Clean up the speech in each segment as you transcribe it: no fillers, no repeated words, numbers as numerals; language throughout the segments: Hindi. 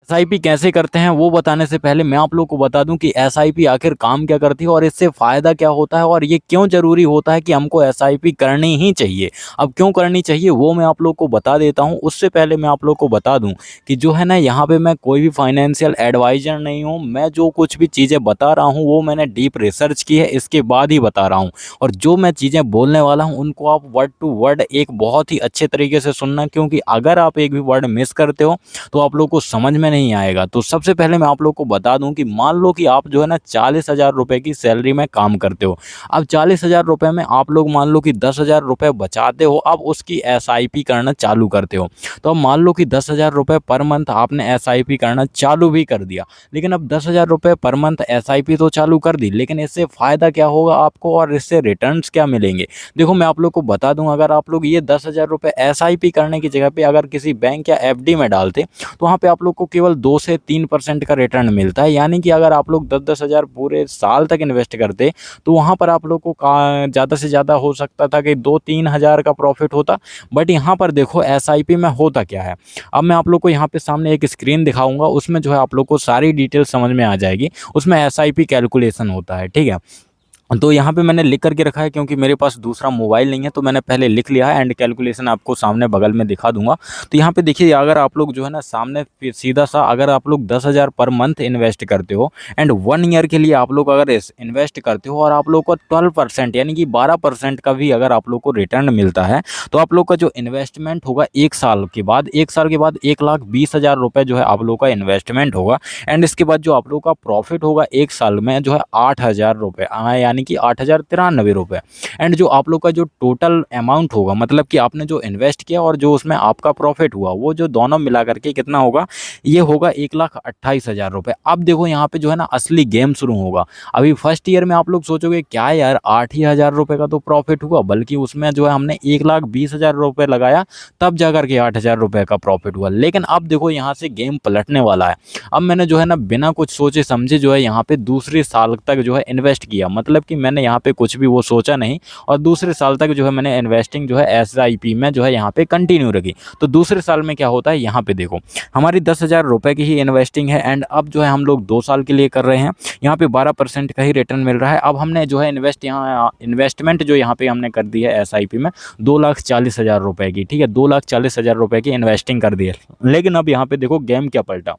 एसआईपी कैसे करते हैं वो बताने से पहले मैं आप लोग को बता दूं कि एसआईपी आखिर काम क्या करती है और इससे फ़ायदा क्या होता है और ये क्यों ज़रूरी होता है कि हमको एसआईपी करनी ही चाहिए। अब क्यों करनी चाहिए वो मैं आप लोग को बता देता हूं। उससे पहले मैं आप लोग को बता दूं कि जो है ना, यहाँ पे मैं कोई भी फाइनेंशियल एडवाइज़र नहीं हूँ। मैं जो कुछ भी चीज़ें बता रहा हूँ वो मैंने डीप रिसर्च की है, इसके बाद ही बता रहा हूँ। और जो मैं चीज़ें बोलने वाला हूँ उनको आप वर्ड टू वर्ड एक बहुत ही अच्छे तरीके से सुनना, क्योंकि अगर आप एक भी वर्ड मिस करते हो तो आप लोग को समझ में नहीं आएगा। तो सबसे पहले मैं आप लोग को बता दूं कि मान लो कि आप जो है ना 40,000 रुपये की सैलरी में काम करते हो। अब 40,000 रुपये में आप लोग मान लो कि 10,000 रुपये बचाते हो, अब उसकी एसआईपी करना चालू करते हो। तो अब मान लो कि 10,000 रुपये पर मंथ आपने एसआईपी करना चालू भी कर दिया। लेकिन अब 10,000 रुपये पर मंथ एसआईपी तो चालू कर दी, लेकिन इससे फ़ायदा क्या होगा आपको और इससे रिटर्न्स क्या मिलेंगे? देखो मैं आप लोग को बता दूं, अगर आप लोग ये 10,000 रुपये एसआईपी करने की जगह पे अगर किसी बैंक या एफडी में डालते तो वहाँ पे आप लोग को केवल 2 से 3% का रिटर्न मिलता है। यानी कि अगर आप लोग 10-10 हज़ार पूरे साल तक इन्वेस्ट करते तो वहाँ पर आप लोग को ज़्यादा से ज़्यादा हो सकता था कि 2-3 हज़ार का प्रॉफिट होता। बट यहाँ पर देखो एसआईपी में होता क्या है। अब मैं आप लोग को यहाँ पे सामने एक स्क्रीन दिखाऊंगा, उसमें जो है आप लोग को सारी डिटेल समझ में आ जाएगी। उसमें एसआईपी कैलकुलेशन होता है, ठीक है। तो यहाँ पे मैंने लिख करके रखा है, क्योंकि मेरे पास दूसरा मोबाइल नहीं है तो मैंने पहले लिख लिया है एंड कैलकुलेशन आपको सामने बगल में दिखा दूंगा। तो यहाँ पे देखिए, अगर आप लोग जो है ना सामने सीधा सा अगर आप लोग 10,000 पर मंथ इन्वेस्ट करते हो एंड 1 ईयर के लिए आप लोग अगर इन्वेस्ट करते हो और आप लोग को 12% यानी कि 12% का भी अगर आप लोग को रिटर्न मिलता है, तो आप लोग का जो इन्वेस्टमेंट होगा 1 साल के बाद 1,20,000 रुपये जो है आप लोग का इन्वेस्टमेंट होगा। एंड इसके बाद जो आप लोग का प्रॉफिट होगा 1 साल में जो है 8,000 रुपये, यानी कि 8,093 रुपये। एंड जो आप लोग का जो टोटल अमाउंट होगा, मतलब कि आपने जो इन्वेस्ट किया और जो उसमें आपका प्रॉफिट हुआ, वो जो दोनों मिला करके कितना होगा, ये होगा 1,28,000 रुपये। अब देखो यहाँ पे जो है ना असली गेम शुरू होगा। अभी फर्स्ट ईयर में आप लोग सोचोगे क्या यार 8 ही हज़ार रुपये का तो प्रॉफिट हुआ, बल्कि उसमें जो है हमने 1,20,000 रुपये लगाया तब जाकर के 8,000 रुपये का प्रॉफिट हुआ। लेकिन अब देखो यहाँ से गेम पलटने वाला है। अब मैंने जो है ना बिना कुछ सोचे समझे जो है यहाँ पे दूसरे साल तक जो है इन्वेस्ट किया, मतलब कि मैंने यहाँ पे कुछ भी वो सोचा नहीं और दूसरे साल तक जो है मैंने इन्वेस्टिंग जो है एसआईपी में जो है यहाँ पे कंटिन्यू रखी। तो दूसरे साल में क्या होता है, यहाँ पे देखो हमारी 10,000 रुपये की ही इन्वेस्टिंग है एंड अब जो है हम लोग 2 साल के लिए कर रहे हैं। यहाँ पे 12% का ही रिटर्न मिल रहा है। अब हमने जो है इन्वेस्टमेंट जो यहाँ पे हमने कर दी है एसआईपी में 2,40,000 रुपये की, ठीक है, 2,40,000 रुपये की इन्वेस्टिंग कर दी है। लेकिन अब यहाँ पे देखो गेम क्या पलटा।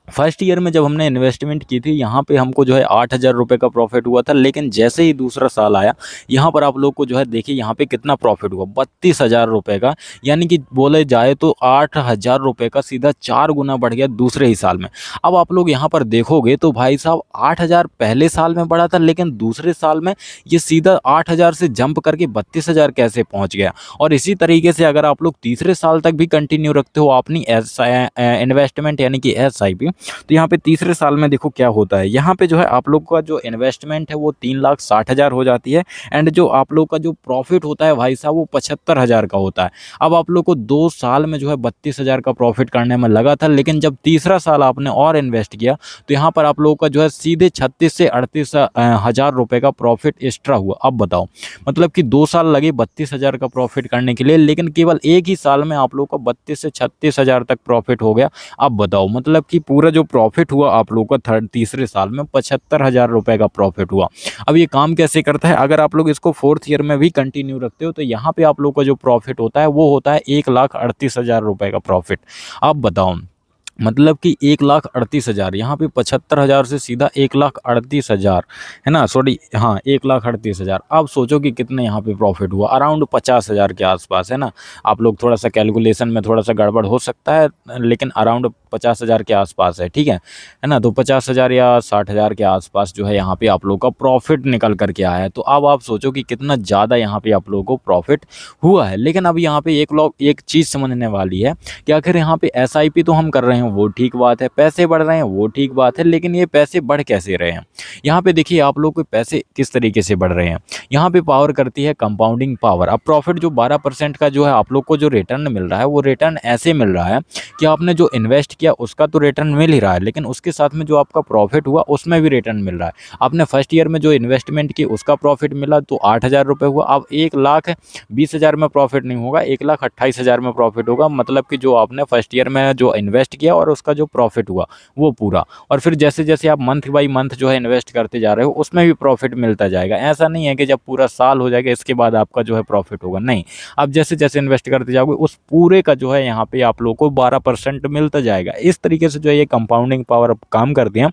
फर्स्ट ईयर में जब हमने इन्वेस्टमेंट की थी यहाँ पे हमको जो है 8,000 रुपये का प्रॉफिट हुआ था। लेकिन जैसे ही दूसरा साल आया, यहाँ पर आप लोग को जो है देखिए यहाँ पे कितना प्रॉफिट हुआ, 32,000 रुपये का। यानी कि बोले जाए तो 8,000 रुपये का सीधा 4 गुना बढ़ गया दूसरे ही साल में। अब आप लोग यहाँ पर देखोगे तो भाई साहब 8,000 पहले साल में बढ़ा था, लेकिन दूसरे साल में ये सीधा 8,000 से जंप करके 32,000 कैसे पहुँच गया। और इसी तरीके से अगर आप लोग तीसरे साल तक भी कंटिन्यू रखते हो अपनी इन्वेस्टमेंट यानी कि एसआईपी, तो यहाँ पे तीसरे साल में देखो क्या होता है। यहाँ पे जो है आप लोग का जो इन्वेस्टमेंट है वो 3,60,000 हो जाती है एंड जो आप लोग का जो प्रॉफिट होता है भाई साहब वो 75,000 का होता है। अब आप लोग को 2 साल में जो है 32,000 का प्रॉफिट करने में लगा था, लेकिन जब तीसरा साल आपने और इन्वेस्ट किया तो यहाँ पर आप लोगों का जो है सीधे 36 से 38,000 रुपये का प्रॉफिट एक्स्ट्रा हुआ। अब बताओ, मतलब कि 2 साल लगे 32,000 का प्रॉफिट करने के लिए, लेकिन केवल एक ही साल में आप लोग का 32 से 36,000 तक प्रॉफिट हो गया। अब बताओ, मतलब कि पूरा जो प्रॉफिट हुआ आप लोगों का तीसरे साल में 75,000 रुपये का प्रॉफिट हुआ। अब ये काम कैसे करता है, अगर आप लोग इसको 4th ईयर में भी कंटिन्यू रखते हो तो यहाँ पे आप लोग का जो प्रॉफिट होता है वो होता है 1,38,000 रुपये का प्रॉफिट। अब बताओ, मतलब कि 1,38,000, यहाँ पे 75,000 से सीधा 1,38,000 है ना, सॉरी हाँ 1,38,000। अब सोचो कि कितने यहाँ पे प्रॉफिट हुआ, अराउंड 50,000 के आसपास, है ना। आप लोग थोड़ा सा कैलकुलेशन में थोड़ा सा गड़बड़ हो सकता है, लेकिन अराउंड 50,000 के आसपास है, ठीक है ना। तो 50,000 या 60,000 के आसपास जो है यहाँ पे आप लोग का प्रॉफिट निकल करके आया है। तो अब आप सोचो कि कितना ज़्यादा यहाँ पे आप लोगों को प्रॉफिट हुआ है। लेकिन अब यहाँ पे एक चीज़ समझने वाली है कि आखिर यहाँ पे एसआईपी तो हम कर रहे हैं वो ठीक बात है, पैसे बढ़ रहे हैं वो ठीक बात है, लेकिन ये पैसे बढ़ कैसे रहे हैं। यहाँ पे देखिए आप लोग के पैसे किस तरीके से बढ़ रहे हैं। यहाँ पे पावर करती है कंपाउंडिंग पावर। अब प्रॉफिट जो 12% का जो है आप लोग को जो रिटर्न मिल रहा है वो रिटर्न ऐसे मिल रहा है कि आपने जो इन्वेस्ट किया उसका तो रिटर्न मिल ही रहा है, लेकिन उसके साथ में जो आपका प्रॉफिट हुआ उसमें भी रिटर्न मिल रहा है। आपने फर्स्ट ईयर में जो इन्वेस्टमेंट की उसका प्रॉफिट मिला तो 8,000 रुपये हुआ। अब 1,20,000 में प्रॉफिट नहीं होगा, 1,28,000 में प्रॉफिट होगा। मतलब कि जो आपने फर्स्ट ईयर में जो इन्वेस्ट किया गया और उसका जो प्रॉफिट हुआ वो पूरा। और फिर जैसे जैसे आप मंथ बाई मंथ जो है इन्वेस्ट करते जा रहे हो उसमें भी प्रॉफिट मिलता जाएगा। ऐसा नहीं है कि जब पूरा साल हो जाएगा इसके बाद आपका जो है प्रॉफिट होगा, नहीं। आप जैसे जैसे इन्वेस्ट करते जाओगे उस पूरे का जो है यहाँ पे आप लोगों को 12% मिलता जाएगा। इस तरीके से जो है ये कंपाउंडिंग पावर काम करती है।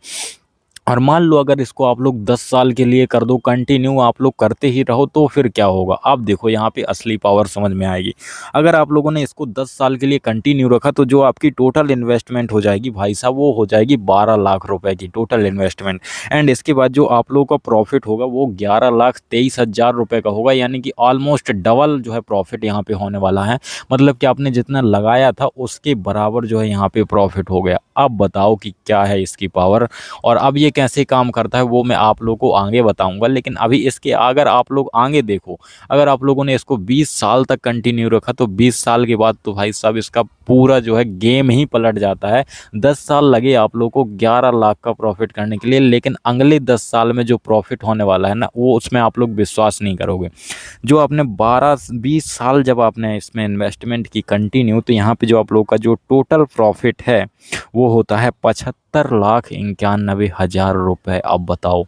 और मान लो अगर इसको आप लोग 10 साल के लिए कर दो, कंटिन्यू आप लोग करते ही रहो, तो फिर क्या होगा आप देखो, यहाँ पे असली पावर समझ में आएगी। अगर आप लोगों ने इसको 10 साल के लिए कंटिन्यू रखा तो जो आपकी टोटल इन्वेस्टमेंट हो जाएगी भाई साहब, वो हो जाएगी 12 लाख रुपए की टोटल इन्वेस्टमेंट। एंड इसके बाद जो आप लोगों का प्रॉफिट होगा वो 11,23,000 रुपये का होगा, यानी कि ऑलमोस्ट डबल जो है प्रॉफिट यहाँ पे होने वाला है। मतलब कि आपने जितना लगाया था उसके बराबर जो है यहाँ पे प्रॉफिट हो गया। अब बताओ कि क्या है इसकी पावर, और अब ये कैसे काम करता है वो मैं आप लोगों को आगे बताऊंगा। लेकिन अभी इसके अगर आप लोग आगे देखो, अगर आप लोगों ने इसको 20 साल तक कंटिन्यू रखा तो 20 साल के बाद तो भाई साहब इसका पूरा जो है गेम ही पलट जाता है। 10 साल लगे आप लोगों को 11 लाख का प्रॉफिट करने के लिए, लेकिन अगले 10 साल में जो प्रॉफिट होने वाला है ना, वो उसमें आप लोग विश्वास नहीं करोगे। जो आपने 12-20 साल जब आपने इसमें इन्वेस्टमेंट की कंटिन्यू, तो यहाँ पे जो आप लोगों का जो टोटल प्रॉफिट है वो होता है 75,91,000 रुपये। अब बताओ।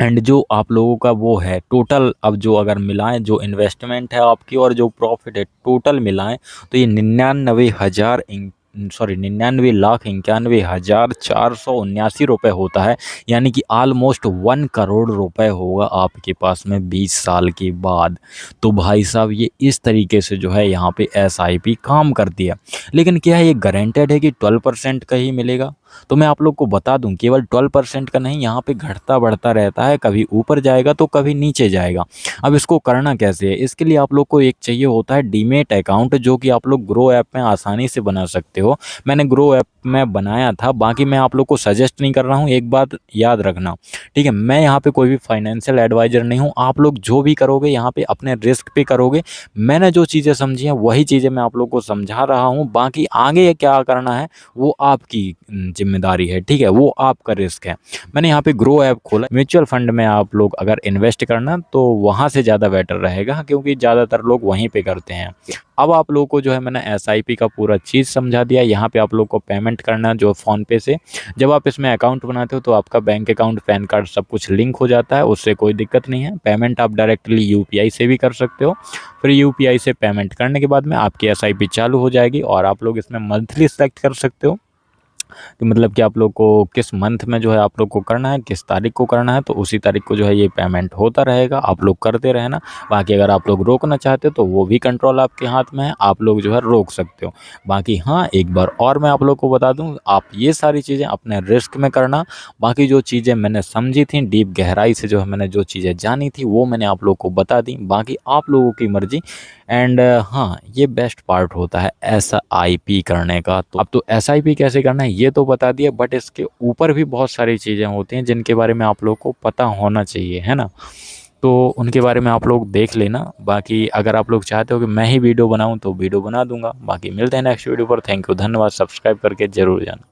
एंड जो आप लोगों का वो है टोटल, अब जो अगर मिलाएं जो इन्वेस्टमेंट है आपकी और जो प्रॉफिट है टोटल मिलाएं, तो ये 99,91,479 रुपये होता है। यानी कि ऑलमोस्ट 1 करोड़ रुपए होगा आपके पास में 20 साल के बाद। तो भाई साहब ये इस तरीके से जो है यहाँ पे SIP काम करती है। लेकिन क्या है ये गारंटेड है कि 12% का ही मिलेगा? तो मैं आप लोग को बता दूं केवल 12% का नहीं, यहाँ पे घटता बढ़ता रहता है, कभी ऊपर जाएगा तो कभी नीचे जाएगा। अब इसको करना कैसे है, इसके लिए आप लोग को एक चाहिए होता है डीमेट अकाउंट, जो कि आप लोग ग्रो ऐप में आसानी से बना सकते हो। मैंने ग्रो ऐप में बनाया था, बाकी मैं आप लोग को सजेस्ट नहीं कर रहा हूँ, एक बात याद रखना, ठीक है। मैं यहाँ पे कोई भी फाइनेंशियल एडवाइजर नहीं हूँ। आप लोग जो भी करोगे यहाँ पे अपने रिस्क पे करोगे। मैंने जो चीज़ें समझी हैं वही चीज़ें मैं आप लोग को समझा रहा हूँ, बाकी आगे क्या करना है वो आपकी जिम्मेदारी है, ठीक है, वो आपका रिस्क है। मैंने यहाँ पे ग्रो ऐप खोला। म्यूचुअल फंड में आप लोग अगर इन्वेस्ट करना तो वहाँ से ज़्यादा बेटर रहेगा, क्योंकि ज़्यादातर लोग वहीं पे करते हैं। अब आप लोगों को जो है मैंने SIP का पूरा चीज़ समझा दिया। यहाँ पे आप लोग को पेमेंट करना जो फ़ोन पे से, जब आप इसमें अकाउंट बनाते हो तो आपका बैंक अकाउंट, पैन कार्ड सब कुछ लिंक हो जाता है, उससे कोई दिक्कत नहीं है। पेमेंट आप डायरेक्टली UPI से भी कर सकते हो। फिर UPI से पेमेंट करने के बाद में आपकी SIP चालू हो जाएगी, और आप लोग इसमें मंथली सेलेक्ट कर सकते हो कि मतलब कि आप लोग को किस मंथ में जो है आप लोग को करना है, किस तारीख को करना है, तो उसी तारीख को जो है ये पेमेंट होता रहेगा। आप लोग करते रहना। बाकी अगर आप लोग रोकना चाहते हो तो वो भी कंट्रोल आपके हाथ में है, आप लोग जो है रोक सकते हो। बाकी हाँ, एक बार और मैं आप लोग को बता दूं, आप ये सारी चीज़ें अपने रिस्क में करना। बाकी जो चीज़ें मैंने समझी थी डीप गहराई से, जो है मैंने जो चीज़ें जानी थी वो मैंने आप लोग को बता दी। बाकी आप लोगों की मर्जी। एंड हाँ, ये बेस्ट पार्ट होता है SIP करने का। तो अब तो SIP कैसे करना है ये तो बता दिया, बट इसके ऊपर भी बहुत सारी चीज़ें होती हैं जिनके बारे में आप लोग को पता होना चाहिए, है ना। तो उनके बारे में आप लोग देख लेना। बाकी अगर आप लोग चाहते हो कि मैं ही वीडियो बनाऊं तो वीडियो बना दूंगा। बाकी मिलते हैं नेक्स्ट वीडियो पर। थैंक यू, धन्यवाद। सब्सक्राइब करके ज़रूर जाना।